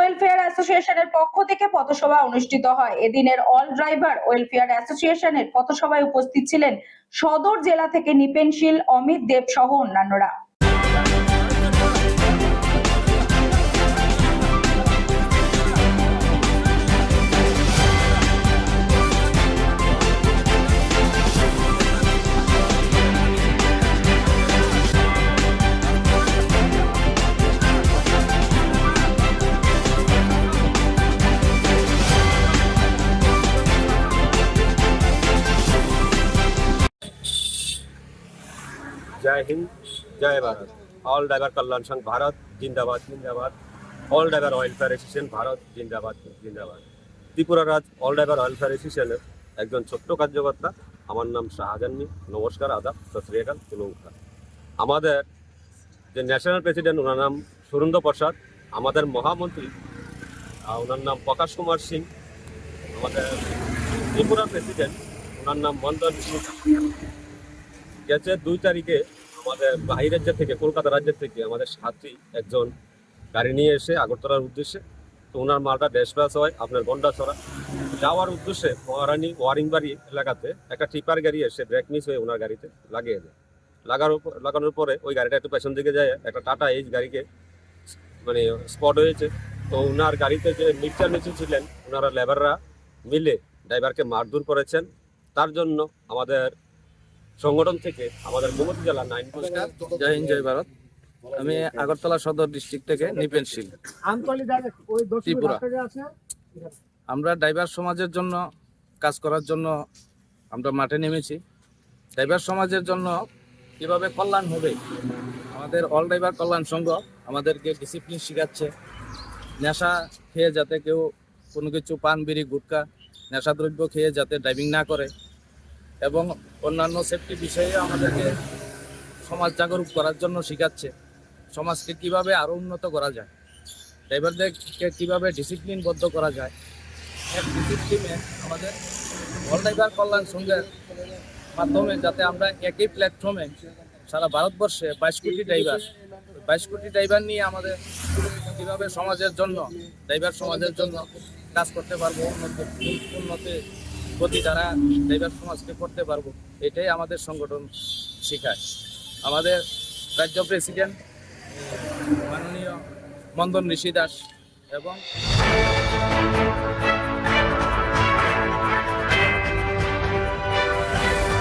Welfare অ্যাসোসিয়েশনের পক্ষ থেকে পথসভা অনুষ্ঠিত হয়। এদিনের অল ড্রাইভার ওয়েলফেয়ার অ্যাসোসিয়েশনের পথসভায় উপস্থিত ছিলেন সদর জেলা থেকে নিপেন শীল, অমিত দেব সহ অন্যান্যরা। जय हिंद, जय भारत। ऑल ड्राइवर कल्याण संघ भारत जिंदाबाद जिंदाबाद। All driver welfare association Bharat জিন্দাবাদ জিন্দাবাদ। ত্রিপুরা রাজ অল ड्राइवर ওয়েলফেয়ার অ্যাসোসিয়েশনের একজন ছোট্ট কার্যকর্তা। আমার নাম শাহজাহান মি। নমস্কার, আদাব, সত শ্রী আকাল, নমস্কার। আমাদের যে ন্যাশনাল প্রেসিডেন্ট, ওনার নাম সুরেন্দ্র প্রসাদ। আমাদের মহামন্ত্রী, ওনার নাম প্রকাশ কুমার সিং। আমাদের ত্রিপুরা প্রেসিডেন্ট, ওনার নাম মন্দন সিং। গেছে 2 তারিখে আমাদের বাহির রাজ্য থেকে, কলকাতা রাজ্যের থেকে আমাদের সাথী একজন গাড়ি নিয়ে এসে আগরতলার উদ্দেশ্যে, তো ওনার মালটা ড্যাশবাস হয় আপনার গন্ডাছড়া যাওয়ার উদ্দেশ্যে মহারানী ওয়ারিংবাড়ি এলাকাতে একটা টিপার গাড়ি এসে ব্রেক মিস হয়ে ওনার গাড়িতে লাগিয়ে দেয়। লাগানোর পরে ওই গাড়িটা একটু পেছন দিকে যায়, একটা টাটা এইচ গাড়িকে মানে স্পট হয়েছে। তো ওনার গাড়িতে যে মিক্সার নিচে ছিলেন, ওনারা লেবাররা মিলে ড্রাইভারকে মারধর করেছেন। তার জন্য আমাদের সংগঠন থেকে আমাদের গোমতী জেলা 9। জয় হিন্দ, জয় ভারত। আমি আগরতলা সদর ডিস্ট্রিক্ট থেকে নিপেন শীল, ত্রিপুরা। আমরা ড্রাইভার সমাজের জন্য কাজ করার জন্য আমরা মাঠে নেমেছি। ড্রাইভার সমাজের জন্য কিভাবে কল্যাণ হবে, আমাদের অল ড্রাইভার কল্যাণ সংঘ আমাদেরকে ডিসিপ্লিন শেখাচ্ছে। নেশা খেয়ে যাতে কেউ কোনো কিছু পান, বিড়ি, গুটকা, নেশাদ্রব্য খেয়ে যাতে ড্রাইভিং না করে, এবং অন্যান্য সেফটি বিষয়ে আমাদেরকে সমাজ জাগরুক করার জন্য শেখাচ্ছে। সমাজকে কিভাবে আরও উন্নত করা যায়, ড্রাইভারদেরকে কীভাবে ডিসিপ্লিনবদ্ধ করা যায়। এক ডিসিপ্লিনে আমাদের অল ড্রাইভার কল্যাণ সংঘের মাধ্যমে যাতে আমরা একই প্ল্যাটফর্মে সারা ভারতবর্ষে 22 কোটি ড্রাইভার নিয়ে আমাদের কীভাবে সমাজের জন্য, ড্রাইভার সমাজের জন্য কাজ করতে পারবো, উন্নতি গতি দ্বারা ড্রাইভার সমাজকে করতে পারবো, এটাই আমাদের সংগঠন শেখায়। আমাদের রাজ্য প্রেসিডেন্ট মাননীয় মন্দন ঋষি দাস এবং